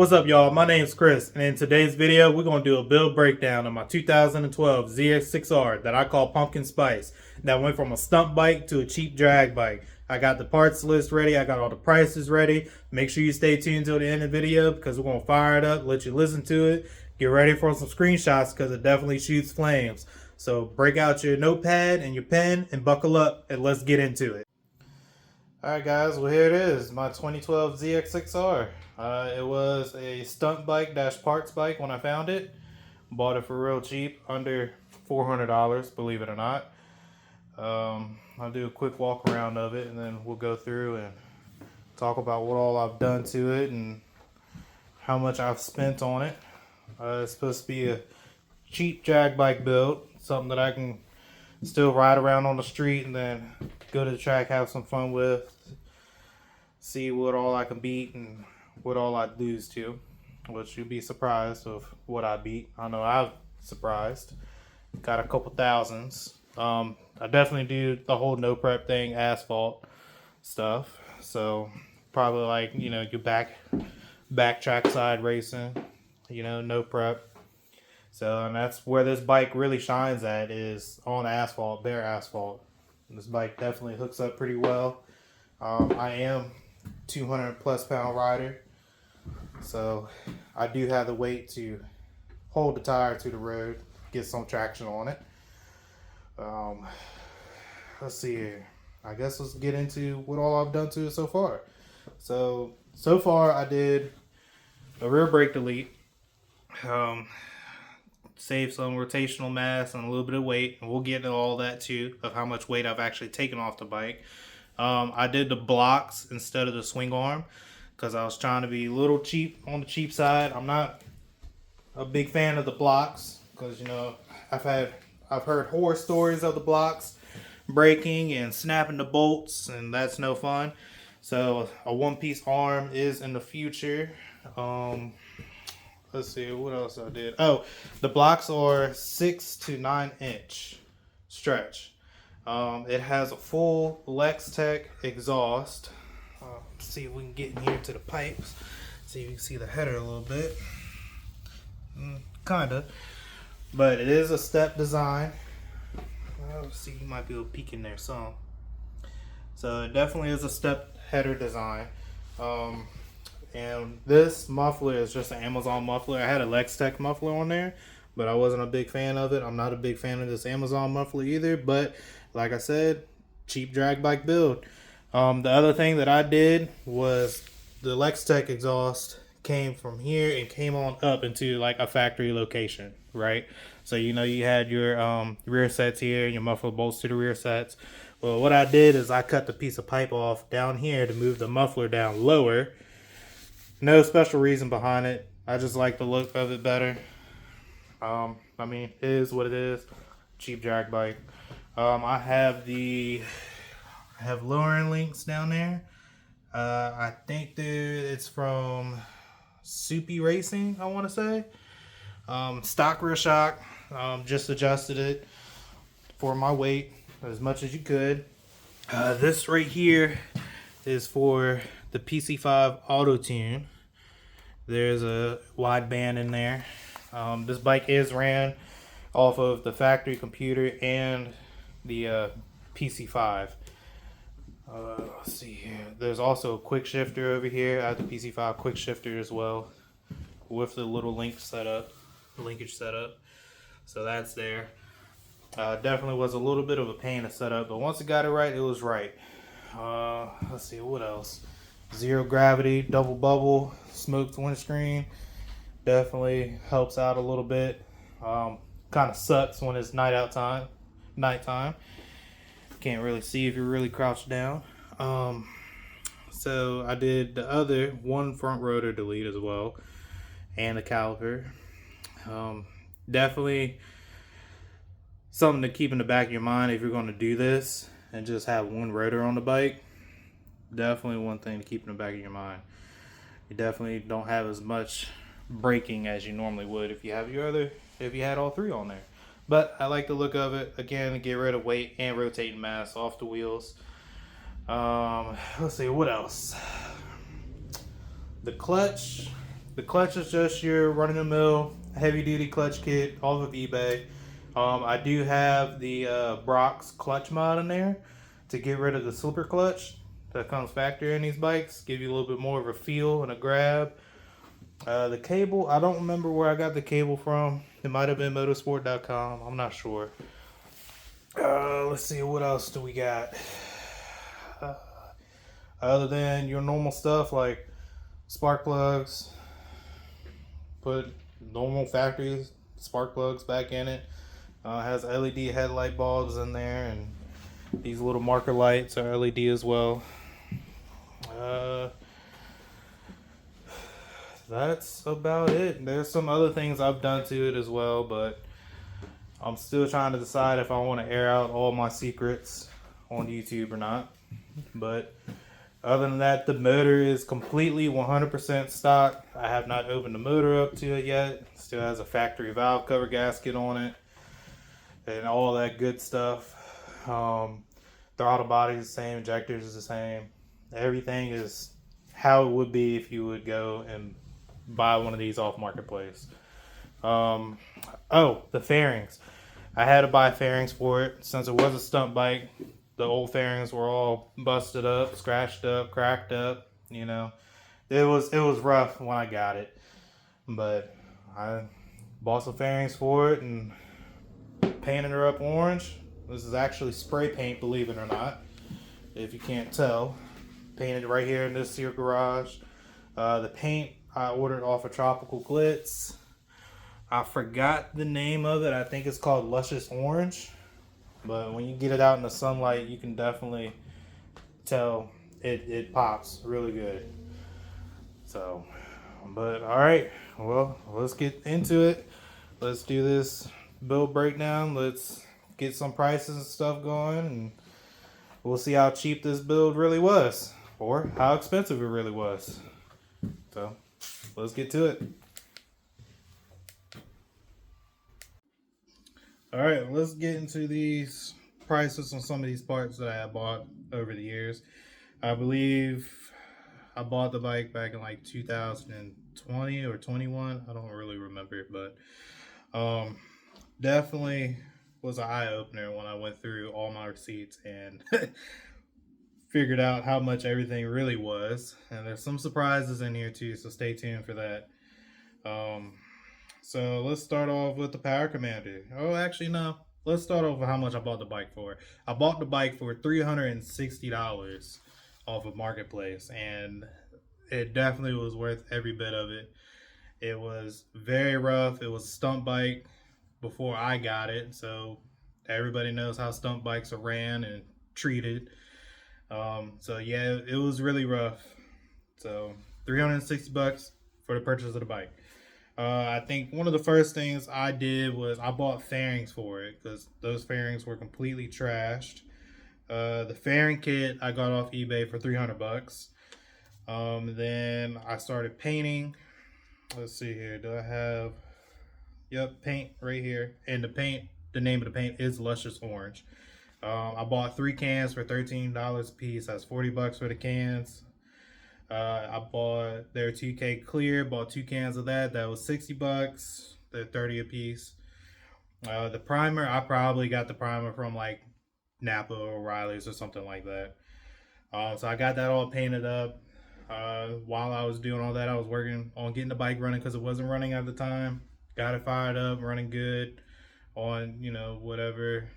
What's up, y'all? My name's Chris, and in today's video, we're going to do a build breakdown of my 2012 Zx6r that I call Pumkinspice. That went from a stunt bike to a cheap drag bike. I got the parts list ready. I got all the prices ready. Make sure you stay tuned till the end of the video because we're going to fire it up, let you listen to it. Get ready for some screenshots because it definitely shoots flames. So break out your notepad and your pen and buckle up, and let's get into it. Alright guys, well here it is, my 2012 Zx6r. It was a stunt bike dash parts bike when I found it. Bought it for real cheap, under $400, believe it or not. I'll do a quick walk around of it and then we'll go through and talk about what all I've done to it and how much I've spent on it. It's supposed to be a cheap drag bike build, something that I can still ride around on the street and then go to the track, have some fun with, see what all I can beat and what all I lose to, which you'd be surprised of what I beat. I know I'm surprised. Got a couple thousands. I definitely do the whole no prep thing, asphalt stuff. So probably like, you know, your back track side racing, you know, no prep. So, and that's where this bike really shines at, is on asphalt, bare asphalt. And this bike definitely hooks up pretty well. I am 200 plus pound rider, so I do have the weight to hold the tire to the road, get some traction on it. Let's see here. I guess let's get into what all I've done to it so far. So far I did a rear brake delete. Save some rotational mass and a little bit of weight, and we'll get into all that too, of how much weight I've actually taken off the bike. I did the blocks instead of the swing arm because I was trying to be a little cheap, on the cheap side. I'm not a big fan of the blocks because, you know, I've heard horror stories of the blocks breaking and snapping the bolts, and that's no fun. So a one-piece arm is in the future. Let's see what else I did. Oh, the blocks are 6 to 9 inch stretch. It has a full Zx6r exhaust. Let's see if we can get in here to the pipes. See if you can see the header a little bit. Kinda, but it is a step design. Let's see, you might be able to peek in there some. So it definitely is a step header design. And this muffler is just an Amazon muffler. I had a Zx6r muffler on there, but I wasn't a big fan of it. I'm not a big fan of this Amazon muffler either, but like I said, cheap drag bike build. The other thing that I did was the Zx6r exhaust came from here and came on up into like a factory location, right? So, you know, you had your rear sets here, your muffler bolts to the rear sets. Well, what I did is I cut the piece of pipe off down here to move the muffler down lower. No special reason behind it. I just like the look of it better. I mean, it is what it is. Cheap drag bike. I have lowering links down there. I think it's from Soupy Racing, I want to say. Stock rear shock. Just adjusted it for my weight as much as you could. This right here is for the PC5 Auto Tune. There's a wide band in there. This bike is ran off of the factory computer and the PC5. Let's see here. There's also a quick shifter over here. I have the PC5 quick shifter as well, with the little linkage setup. So that's there. Definitely was a little bit of a pain to set up, but once it got it right, it was right. Let's see, what else? Zero gravity, double bubble, smoked windscreen. Definitely helps out a little bit. Kind of sucks when it's nighttime. Can't really see if you're really crouched down. So I did the other one front rotor delete as well, and the caliper. Definitely something to keep in the back of your mind if you're going to do this and just have one rotor on the bike. Definitely one thing to keep in the back of your mind. You definitely don't have as much braking as you normally would if you had all three on there. But I like the look of it. Again, get rid of weight and rotating mass off the wheels. Let's see, what else? The clutch The clutch is just your run-of-the-mill heavy-duty clutch kit off of eBay. I do have the Brock's clutch mod in there to get rid of the slipper clutch that comes factory in these bikes. Give you a little bit more of a feel and a grab. The cable, I don't remember where I got the cable from. It might have been motorsport.com. I'm not sure. Let's see, what else do we got? Other than your normal stuff like spark plugs, put normal factory spark plugs back in it. Has LED headlight bulbs in there, and these little marker lights are LED as well. That's about it. There's some other things I've done to it as well, but I'm still trying to decide if I want to air out all my secrets on YouTube or not. But other than that, the motor is completely 100% stock. I have not opened the motor up to it yet. Still has a factory valve cover gasket on it and all that good stuff. Throttle body is the same, injectors is the same. Everything is how it would be if you would go and buy one of these off marketplace. Oh, the fairings. I had to buy fairings for it since it was a stunt bike. The old fairings were all busted up, scratched up, cracked up. You know, it was rough when I got it, but I bought some fairings for it and painted her up orange. This is actually spray paint, believe it or not, if you can't tell. Painted right here in this here garage. The paint I ordered off of Tropical Glitz. I forgot the name of it. I think it's called Luscious Orange. But when you get it out in the sunlight, you can definitely tell it pops really good. So, but all right. Well, let's get into it. Let's do this build breakdown. Let's get some prices and stuff going, and we'll see how cheap this build really was, or how expensive it really was. So, let's get to it. All right, let's get into these prices on some of these parts that I have bought over the years. I believe I bought the bike back in like 2020 or 21. I don't really remember, but definitely was an eye-opener when I went through all my receipts and figured out how much everything really was. And there's some surprises in here too, so stay tuned for that. So let's start off with the Power Commander. Oh, actually, no. Let's start off with how much I bought the bike for. I bought the bike for $360 off of Marketplace, and it definitely was worth every bit of it. It was very rough. It was a stunt bike before I got it, so everybody knows how stunt bikes are ran and treated. So yeah, it was really rough. So $360 for the purchase of the bike. I think one of the first things I did was I bought fairings for it because those fairings were completely trashed. The fairing kit I got off eBay for $300. Then I started painting. Let's see here. Do I have? Yep, paint right here. And the name of the paint is Luscious Orange. I bought 3 cans for $13 a piece. That's $40 for the cans. I bought their 2K clear, bought 2 cans of that. That was $60. They're 30 a piece. The primer, I probably got the primer from like Napa or O'Reilly's or something like that. So I got that all painted up. While I was doing all that, I was working on getting the bike running because it wasn't running at the time. Got it fired up, running good on, you know, whatever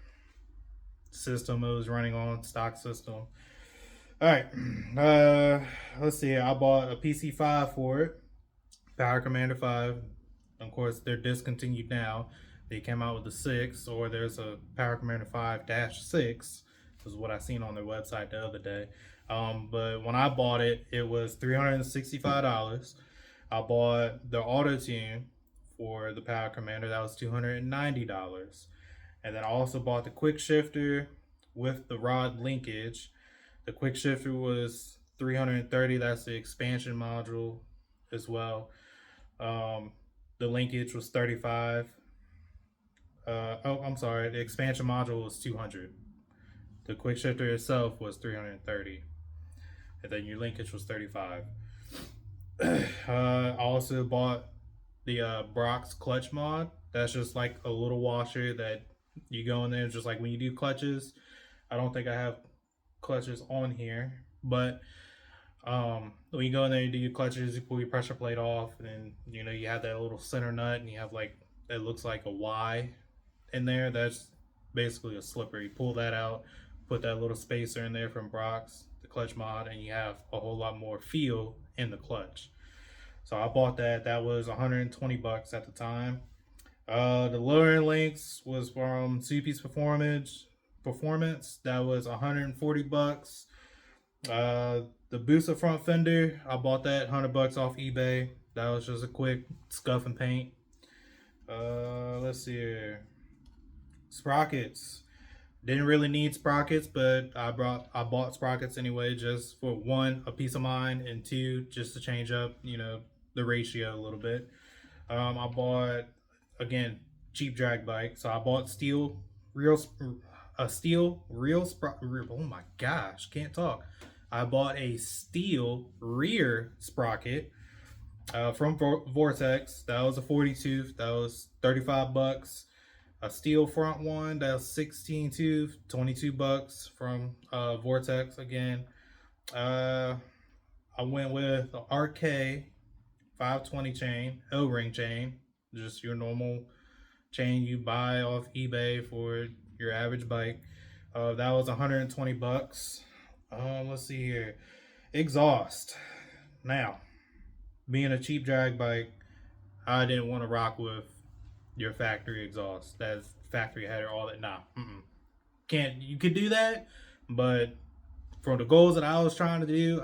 system it was running on, stock system. All right, let's see. I bought a PC5 for it, Power Commander 5. Of course, they're discontinued now. They came out with the 6, or there's a Power Commander 5-6, is what I seen on their website the other day. But when I bought it, it was $365. I bought the Auto Tune for the Power Commander. That was $290. And then I also bought the Quick Shifter with the rod linkage. The Quick Shifter was $330. That's the expansion module as well. The linkage was $35. I'm sorry. The expansion module was $200. The Quick Shifter itself was $330. And then your linkage was $35. I also bought the Brock's clutch mod. That's just like a little washer that you go in there, just like when you do clutches. I don't think I have clutches on here, but when you go in there, you do your clutches, you pull your pressure plate off, and then you have that little center nut, and you have like it looks like a Y in there. That's basically a slipper. You pull that out, put that little spacer in there from Brock's, the clutch mod, and you have a whole lot more feel in the clutch. So I bought that. That was 120 bucks at the time. The lowering links was from Two-Piece Performance. That was 140 bucks. The Busa front fender, I bought that 100 bucks off eBay. That was just a quick scuff and paint. Let's see here. Sprockets. Didn't really need sprockets, but I bought sprockets anyway, just for one, a peace of mind, and two, just to change up, the ratio a little bit. I bought, again, cheap drag bike, so I bought oh my gosh, can't talk. I bought a steel rear sprocket from Vortex. That was a 40 tooth. That was 35 bucks. A steel front one, that was 16 tooth, 22 bucks from Vortex again. I went with the RK 520 chain, O-ring chain, just your normal chain you buy off eBay for your average bike. That was 120 bucks. Let's see here. Exhaust. Now, being a cheap drag bike, I didn't want to rock with your factory exhaust. That's factory header, all that. Nah. Can't. You could do that, but for the goals that I was trying to do,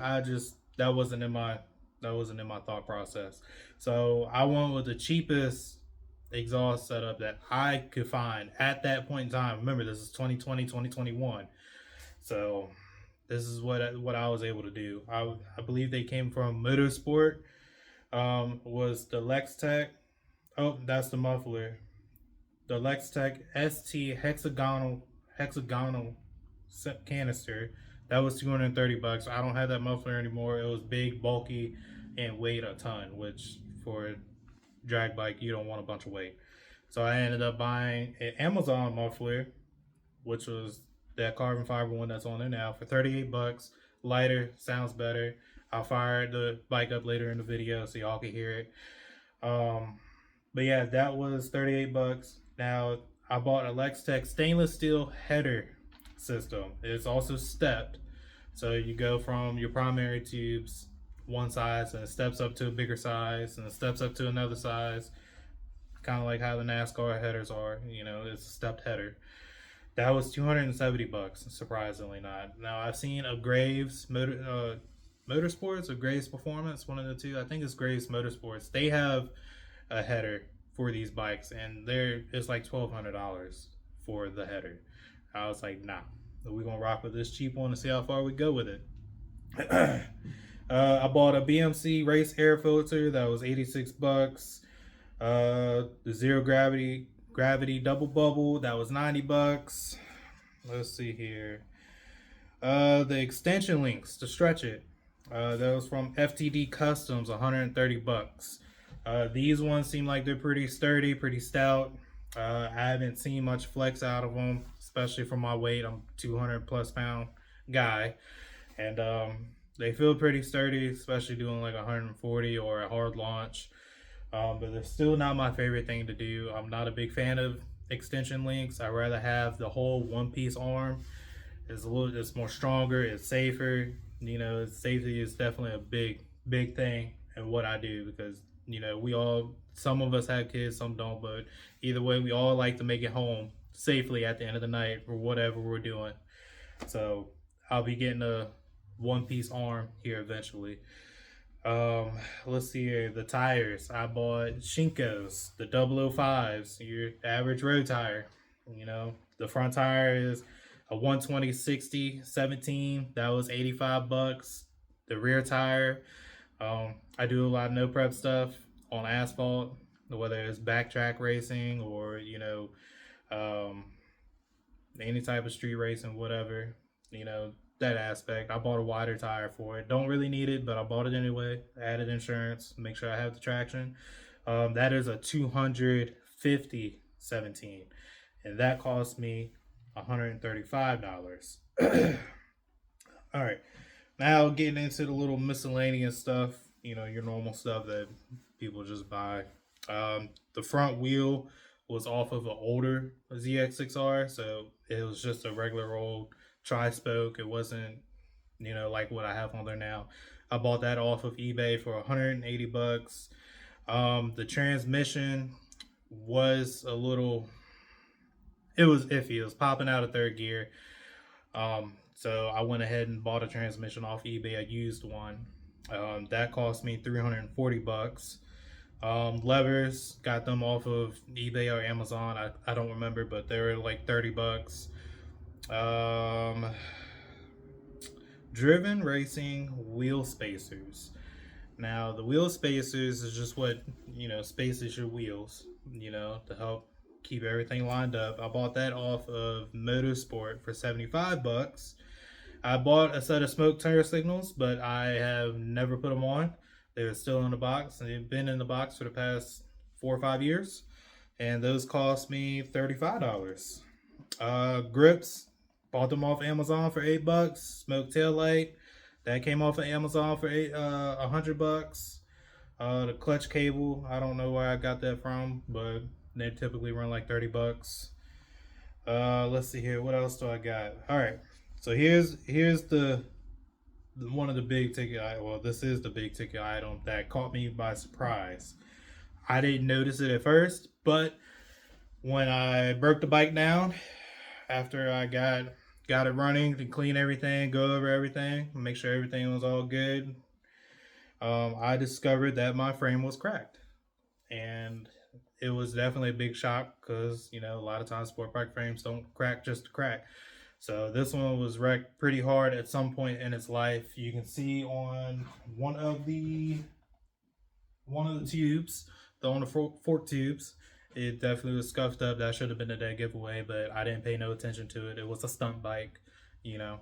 that wasn't in my thought process. So I went with the cheapest exhaust setup that I could find at that point in time. Remember, this is 2020, 2021. So this is what I was able to do. I believe they came from Motorsport. Was the Lextech. Oh, that's the muffler. The Lextech ST hexagonal canister. That was 230 bucks. I don't have that muffler anymore. It was big, bulky, and weighed a ton, which for a drag bike, you don't want a bunch of weight. So I ended up buying an Amazon muffler, which was that carbon fiber one that's on there now, for 38 bucks. Lighter, sounds better. I'll fire the bike up later in the video so y'all can hear it. But yeah, that was 38 bucks. Now, I bought a Lextech stainless steel header system. It's also stepped. So you go from your primary tubes, one size, and it steps up to a bigger size, and it steps up to another size. Kind of like how the NASCAR headers are. It's a stepped header. That was 270 bucks, surprisingly not. Now, I've seen a Graves Motorsports or Graves Performance, one of the two. I think it's Graves Motorsports. They have a header for these bikes, and it's like $1,200 for the header. I was like, nah, we're gonna rock with this cheap one and see how far we go with it. I bought a BMC race air filter that was 86 bucks. The zero gravity double bubble, that was 90 bucks. Let's see here. The extension links to stretch it, that was from FTD Customs, 130 bucks. These ones seem like they're pretty sturdy, pretty stout. I haven't seen much flex out of them, especially for my weight. I'm 200 plus pound guy, and they feel pretty sturdy, especially doing like 140 or a hard launch. But they're still not my favorite thing to do. I'm not a big fan of extension links. I'd rather have the whole one-piece arm. It's more stronger, it's safer. Safety is definitely a big thing in what I do, because some of us have kids, some don't, but either way, we all like to make it home safely at the end of the night or whatever we're doing. So I'll be getting a one-piece arm here eventually. Let's see here. The tires, I bought Shinko's, the 005s, your average road tire. The front tire is a 120/60/17. That was 85 bucks. The rear tire, I do a lot of no prep stuff on asphalt, whether it's backtrack racing or any type of street racing, whatever. that aspect. I bought a wider tire for it. Don't really need it, but I bought it anyway. Added insurance, make sure I have the traction. That is a 250 17, and that cost me $135. All right, now getting into the little miscellaneous stuff, you know, your normal stuff that people just buy. The front wheel was off of an older Zx6r, so it was just a regular old tri-spoke. It wasn't, you know, like what I have on there now. I bought that off of eBay for 180 bucks. The transmission was a little, it was iffy. It was popping out of third gear. So I went ahead and bought a transmission off eBay, a used one. That cost me 340 bucks. Levers, got them off of eBay or Amazon. I don't remember, but they were like 30 bucks. Driven racing wheel spacers. Now the wheel spacers is just what, you know, spaces your wheels, you know, to help keep everything lined up. I bought that off of Motorsport for 75 bucks. I bought a set of smoke turn signals, but I have never put them on. They're still in the box, and they've been in the box for the past 4 or 5 years, and those cost me $35. Grips, bought them off Amazon for $8. Smoke tail light, that came off of Amazon for 100 bucks. The clutch cable, I don't know where I got that from, but they typically run like 30 bucks. Let's see here, what else do I got? All right, so here's the one of the big ticket, well, this is the big ticket item that caught me by surprise. I didn't notice it at first, but when I broke the bike down, after I got it running to clean everything, go over everything, make sure everything was all good, I discovered that my frame was cracked. And it was definitely a big shock because, you know, a lot of times sport bike frames don't crack just to crack. So this one was wrecked pretty hard at some point in its life. You can see on one of the tubes, on the fork tubes, it definitely was scuffed up. That should have been a dead giveaway, but I didn't pay no attention to it. It was a stunt bike, you know.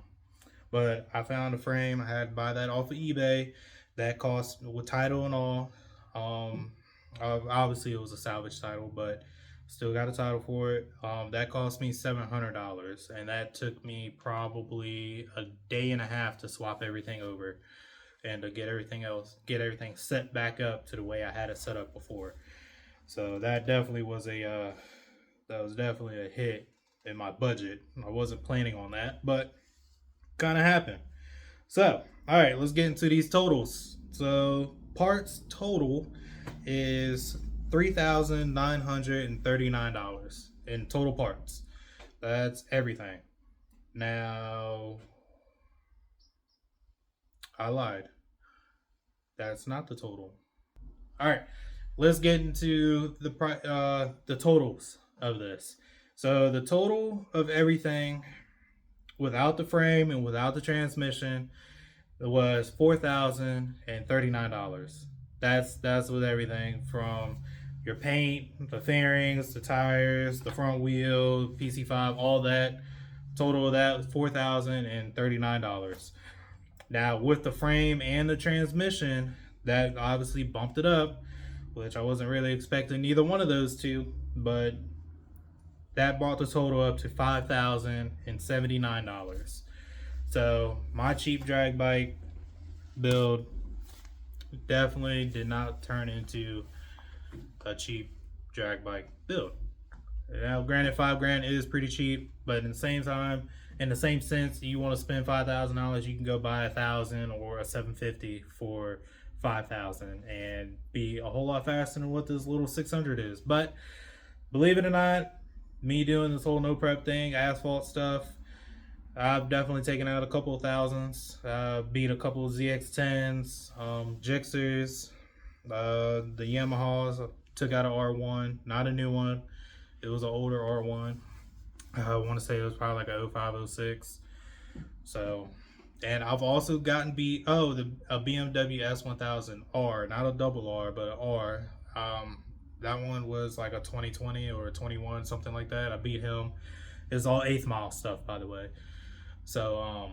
But I found a frame. I had to buy that off of eBay. That cost, with title and all. Obviously it was a salvage title, but still got a title for it. That cost me $700, and that took me probably a day and a half to swap everything over and to get everything set back up to the way I had it set up before. So that definitely was a hit in my budget. I wasn't planning on that, but kind of happened. So, all right, let's get into these totals. So parts total is $3,939 in total parts. That's everything. Now, I lied. That's not the total. All right, let's get into the totals of this. So the total of everything, without the frame and without the transmission, it was $4,039. That's with everything from your paint, the fairings, the tires, the front wheel, PC5, all that. Total of that was $4,039. Now with the frame and the transmission, that obviously bumped it up, which I wasn't really expecting neither one of those two, but that brought the total up to $5,079. So my cheap drag bike build definitely did not turn into a cheap drag bike build. Now granted, $5,000 is pretty cheap, but in the same time, in the same sense, you want to spend $5,000, you can go buy $1,000 or a $750 for $5,000 and be a whole lot faster than what this little 600 is. But believe it or not, me doing this whole no prep thing, asphalt stuff, I've definitely taken out a couple of thousands. Beat a couple of ZX10s, Gixxers, the Yamahas. I took out an R1, not a new one. It was an older R1. I want to say it was probably like a 05, 06. So, and I've also gotten beat, a BMW S1000R, not a double R, but an R. That one was like a 2020 or a 21, something like that. I beat him. It's all 8th mile stuff, by the way. So,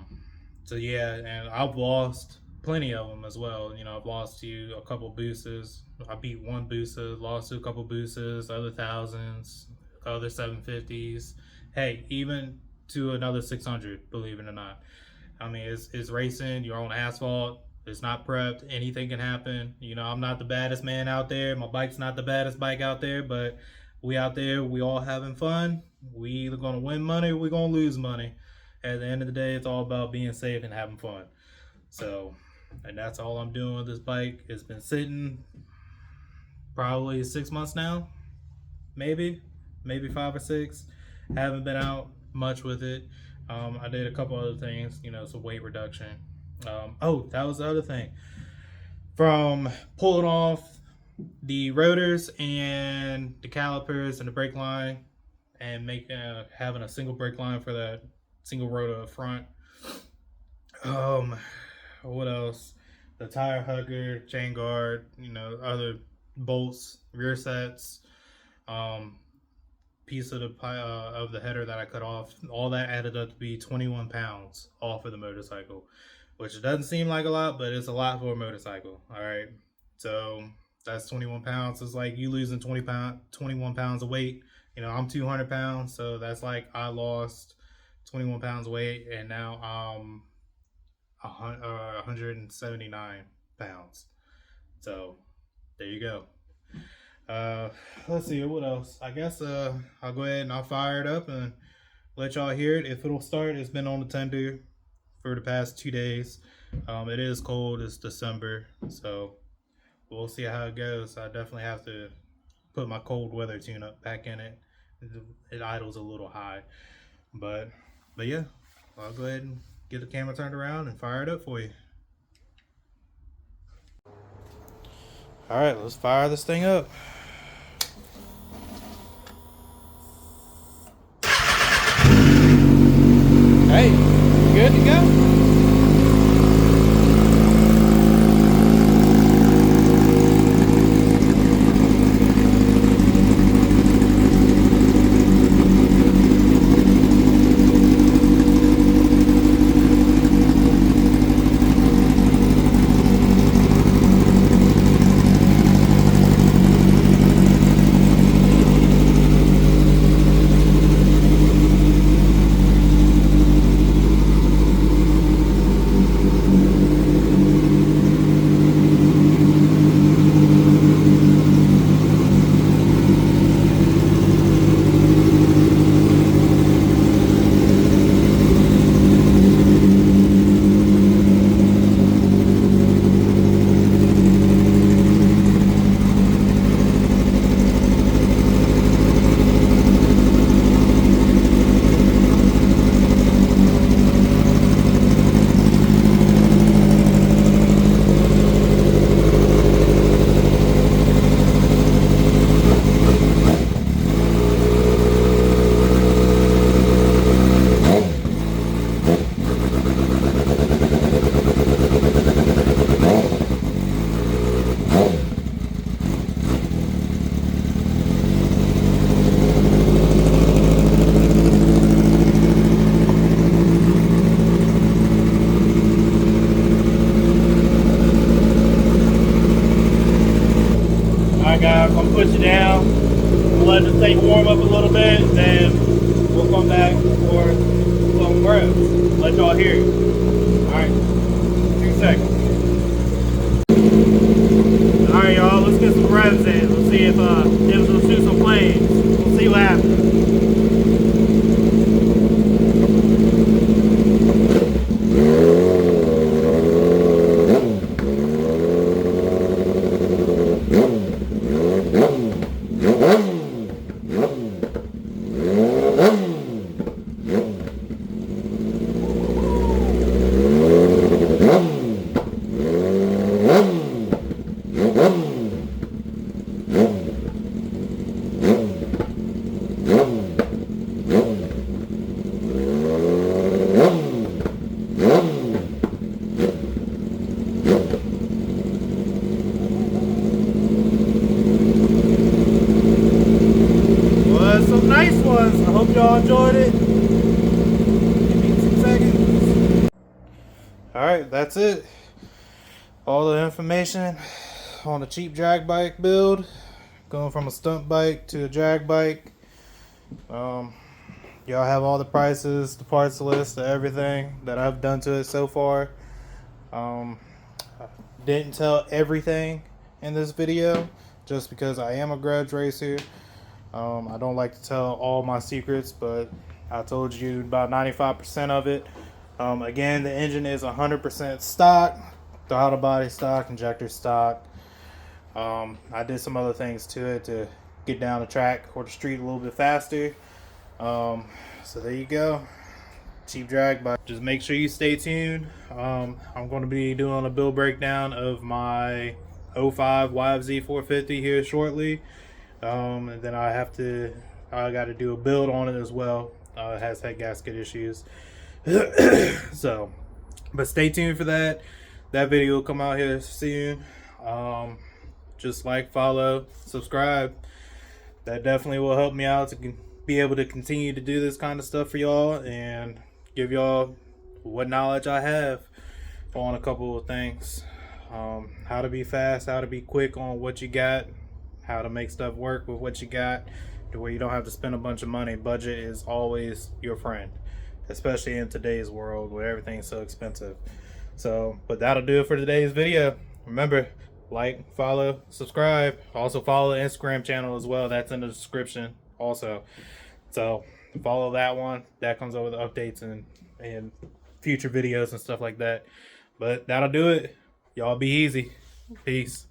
So yeah, and I've lost plenty of them as well. You know, I've lost to a couple boosters. I beat one booster, lost to a couple boosters, other thousands, other 750s. Hey, even to another 600. Believe it or not. I mean, it's racing. You're on asphalt. It's not prepped. Anything can happen. You know, I'm not the baddest man out there. My bike's not the baddest bike out there, but we out there. We all having fun. We either gonna win money or we gonna lose money. At the end of the day, it's all about being safe and having fun. So, and that's all I'm doing with this bike. It's been sitting probably 6 months now, maybe 5 or 6. Haven't been out much with it. I did a couple other things, you know, some weight reduction. Oh, that was the other thing. From pulling off the rotors and the calipers and the brake line, and making having a single brake line for that single rotor up front. What else? The tire hugger, chain guard, you know, other bolts, rear sets, piece of the header that I cut off. All that added up to be 21 pounds off of the motorcycle, which doesn't seem like a lot, but it's a lot for a motorcycle. All right, so that's 21 pounds. It's like you losing 21 pounds of weight. You know, I'm 200 pounds, so that's like I lost 21 pounds of weight, and now I'm 179 pounds. So there you go. Let's see what else. I guess I'll go ahead and I'll fire it up and let y'all hear it. If it'll start, it's been on the tender for the past 2 days. It is cold. It's December, so we'll see how it goes. I definitely have to put my cold weather tune up back in it. It idles a little high, but yeah, I'll go ahead and get the camera turned around and fire it up for you. All right, let's fire this thing up. Hey, good to go. Guys, I'm gonna push it down, let the thing warm up a little bit, then we'll come back for some revs. Let y'all hear it. Alright, 2 seconds. Alright y'all, let's get some revs in. Let's see if it'll shoot some flames. We'll see what happens. Nice ones. I hope y'all enjoyed it. Give me 2 seconds. right, that's it. All the information on a cheap drag bike build, going from a stunt bike to a drag bike. Y'all have all the prices, the parts list, everything that I've done to it so far. I didn't tell everything in this video just because I am a grudge racer. I don't like to tell all my secrets, but I told you about 95% of it. Again, the engine is 100% stock, throttle body stock, injector stock. I did some other things to it to get down the track or the street a little bit faster. So there you go, cheap drag bike. Just make sure you stay tuned. I'm going to be doing a build breakdown of my 05 YFZ 450 here shortly. And then I got to do a build on it as well. It has head gasket issues. So, but stay tuned for that. That video will come out here soon. Just like, follow, subscribe. That definitely will help me out to be able to continue to do this kind of stuff for y'all and give y'all what knowledge I have on a couple of things. How to be fast, how to be quick on what you got, how to make stuff work with what you got to where you don't have to spend a bunch of money. Budget is always your friend, especially in today's world where everything's so expensive. So, but that'll do it for today's video. Remember, like, follow, subscribe. Also follow the Instagram channel as well. That's in the description also. So follow that one. That comes over the updates and future videos and stuff like that. But that'll do it. Y'all be easy. Peace.